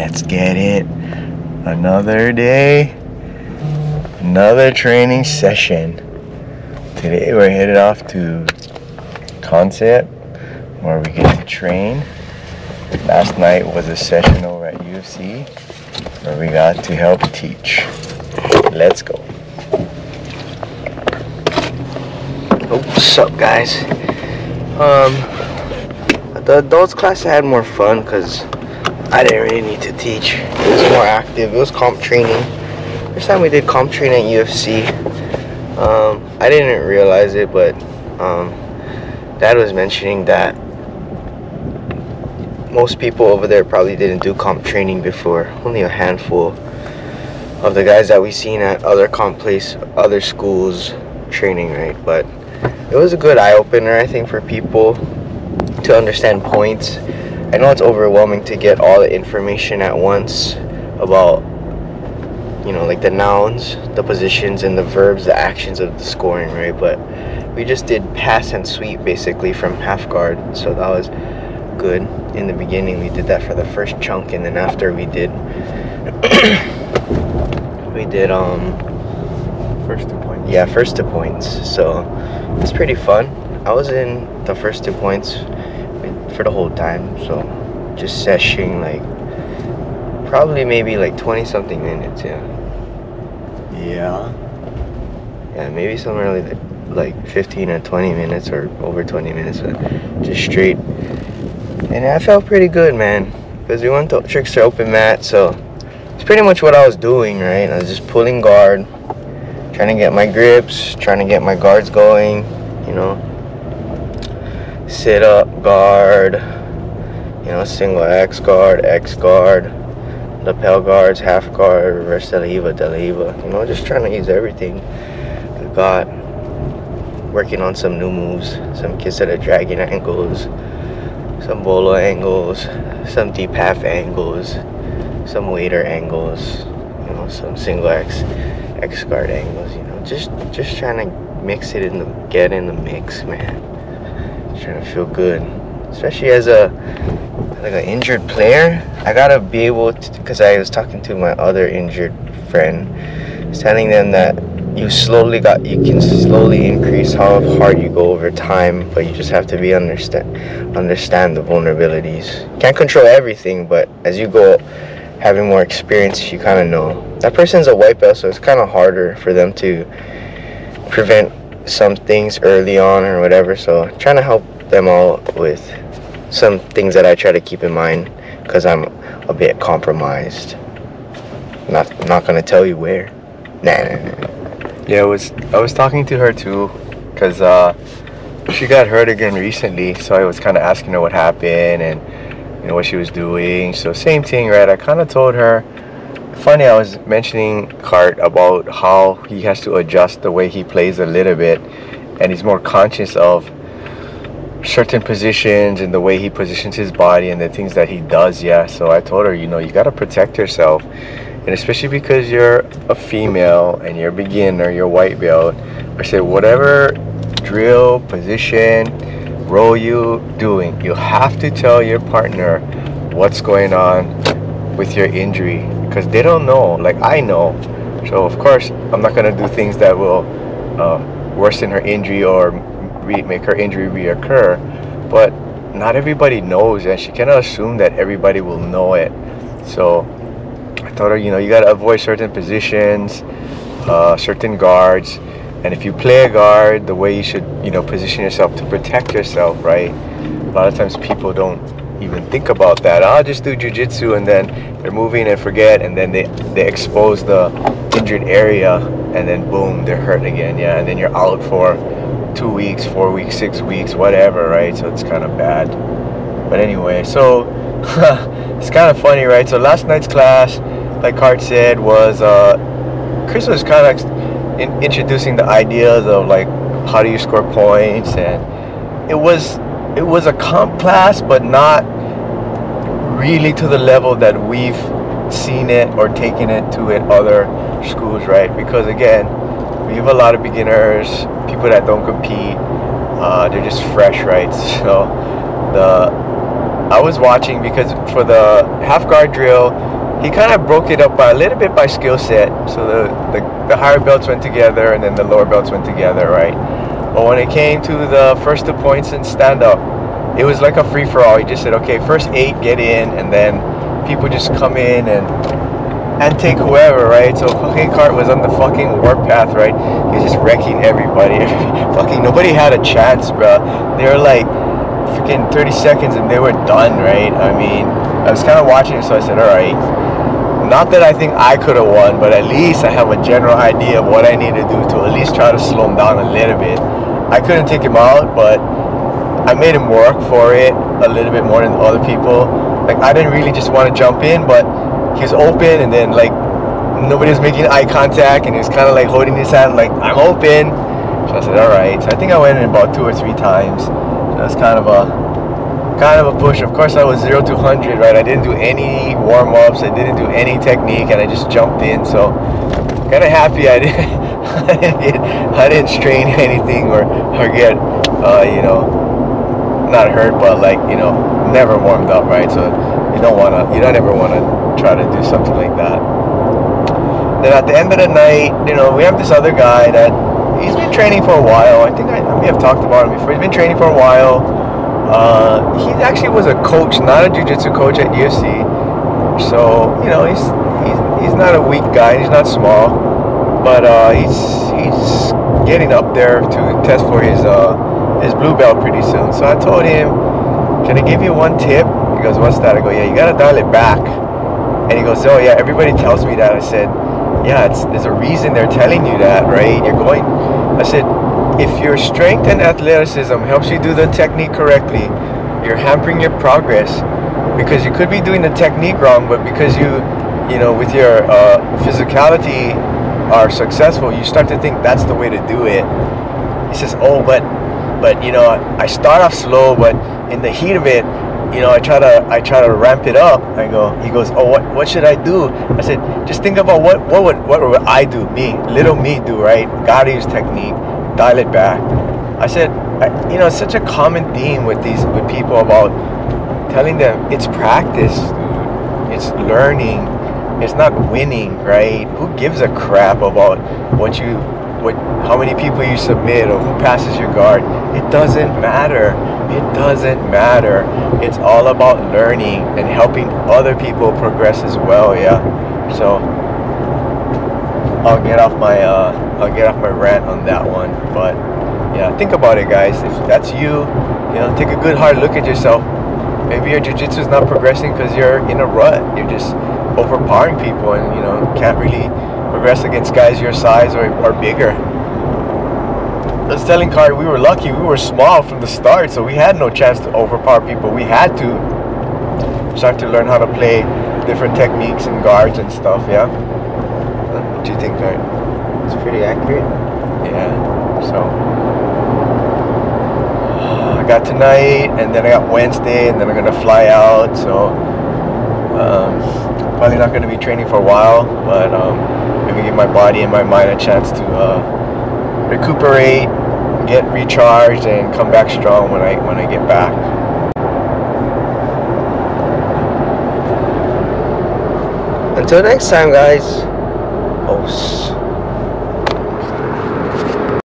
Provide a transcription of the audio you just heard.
Let's get it. Another day, another training session. Today we're headed off to Kansept, where we get to train. Last night was a session over at UFC where we got to help teach. Let's go. Oh, what's up, guys? The adults class I had more fun because I didn't really need to teach. It was more active. It was comp training. First time we did comp training at UFC. I didn't realize it, but Dad was mentioning that most people over there probably didn't do comp training before. Only a handful of the guys that we seen at other schools training, right? But it was a good eye-opener, I think, for people to understand points. I know it's overwhelming to get all the information at once about, you know, like the nouns, the positions, and the verbs, the actions of the scoring, right? But we just did pass and sweep basically from half guard, so that was good. In the beginning we did that for the first chunk, and then after we did first 2 points. So it's pretty fun. I was in the first 2 points for the whole time, so just seshing like probably maybe like 20 something minutes. Yeah, maybe somewhere like 15 or 20 minutes or over 20 minutes, but just straight. And I felt pretty good, man, because we went to trickster open mat, so it's pretty much what I was doing, right? I was just pulling guard, trying to get my grips, trying to get my guards going, you know, sit up guard, you know, single X guard, lapel guards, half guard, reverse Deliva, you know, just trying to use everything we got, working on some new moves, some Kansept dragon angles, some bolo angles, some deep half angles, some waiter angles, you know, some single X guard angles, you know, just trying to mix it get in the mix, man. Just trying to feel good, especially as an injured player. I gotta be able to, because I was talking to my other injured friend, telling them that you can slowly increase how hard you go over time, but you just have to understand the vulnerabilities. Can't control everything, but as you go having more experience, you kind of know. That person's a white belt, so it's kind of harder for them to prevent some things early on or whatever, so trying to help them out with some things that I try to keep in mind, because I'm a bit compromised. I'm not gonna tell you where. Nah. Yeah, I was talking to her too, because she got hurt again recently, so I was kind of asking her what happened and, you know, what she was doing. So same thing, right? I kind of told her. Funny, I was mentioning Cart about how he has to adjust the way he plays a little bit, and he's more conscious of certain positions and the way he positions his body and the things that he does. Yeah, so I told her, you know, you got to protect yourself, and especially because you're a female and you're a beginner, you're white belt, I said whatever drill, position, roll you doing, you have to tell your partner what's going on with your injury, because they don't know, like I know. So of course I'm not going to do things that will worsen her injury or make her injury reoccur, but not everybody knows, and she cannot assume that everybody will know it. So I told her, you know, you got to avoid certain positions, certain guards, and if you play a guard, the way you should, you know, position yourself to protect yourself, right? A lot of times people don't even think about that. I'll just do jiu-jitsu, and then they're moving and forget, and then they expose the injured area, and then boom, they're hurt again. Yeah, and then you're out for 2 weeks, 4 weeks, 6 weeks, whatever, right? So it's kind of bad. But anyway, so it's kind of funny, right? So last night's class, like Cart said, was Chris was kind of introducing the ideas of like how do you score points, and it was a comp class, but not really to the level that we've seen it or taken it to at other schools, right? Because again, we have a lot of beginners, people that don't compete, they're just fresh, right? So I was watching, because for the half guard drill he kind of broke it up by a little bit by skill set. So the higher belts went together, and then the lower belts went together, right? But when it came to the first 2 points and stand up, it was like a free for all. He just said, okay, first 8 get in, and then people just come in and take whoever, right? So fucking Cart was on the fucking warpath, right? He was just wrecking everybody. Fucking nobody had a chance, bro. They were like freaking 30 seconds and they were done, right? I mean, I was kind of watching it, so I said, all right. Not that I think I could have won, but at least I have a general idea of what I need to do to at least try to slow him down a little bit. I couldn't take him out, but I made him work for it a little bit more than other people. Like, I didn't really just want to jump in, but he was open, and then like nobody was making eye contact, and he was kind of like holding his hand like, I'm open. So I said, all right. So I think I went in about 2 or 3 times. So that's kind of a push. Of course, I was 0 to 100, right? I didn't do any warm-ups, I didn't do any technique, and I just jumped in. So kind of happy I didn't strain anything or get you know, not hurt, but like, you know, never warmed up, right? So you don't ever want to try to do something like that. Then at the end of the night, you know, we have this other guy that he's been training for a while. I think I may have talked about him before. He's been training for a while. He actually was a coach, not a jiu-jitsu coach at UFC. So, you know, he's not a weak guy. He's not small, but he's getting up there to test for his blue belt pretty soon. So I told him, can I give you one tip? He goes, what's that? I go, yeah, you gotta dial it back. And he goes, oh yeah, everybody tells me that. I said, yeah, there's a reason they're telling you that, right? I said, if your strength and athleticism helps you do the technique correctly, you're hampering your progress, because you could be doing the technique wrong, but because you know, with your physicality are successful, you start to think that's the way to do it. He says, oh, but you know, I start off slow, but in the heat of it, you know, I try to ramp it up. He goes, oh, what should I do? I said, just think about what would I do, little me do, right? Gotta use technique, dial it back. I said, you know, it's such a common theme with people about telling them it's practice, dude. It's learning. It's not winning, right? Who gives a crap about how many people you submit or who passes your guard? It doesn't matter. It doesn't matter. It's all about learning and helping other people progress as well. Yeah. So I'll get off my rant on that one. But yeah, think about it, guys. If that's you know, take a good hard look at yourself. Maybe your jiu-jitsu is not progressing because you're in a rut. You're just overpowering people, and you know, can't really progress against guys your size or bigger. I was telling Kari, we were lucky. We were small from the start, so we had no chance to overpower people. We had to start to learn how to play different techniques and guards and stuff. Yeah. What do you think, Kari? It's pretty accurate. Yeah. So I got tonight, and then I got Wednesday, and then I'm gonna fly out. So probably not gonna be training for a while, but maybe give my body and my mind a chance to recuperate, get recharged, and come back strong when I get back. Until next time, guys. Os.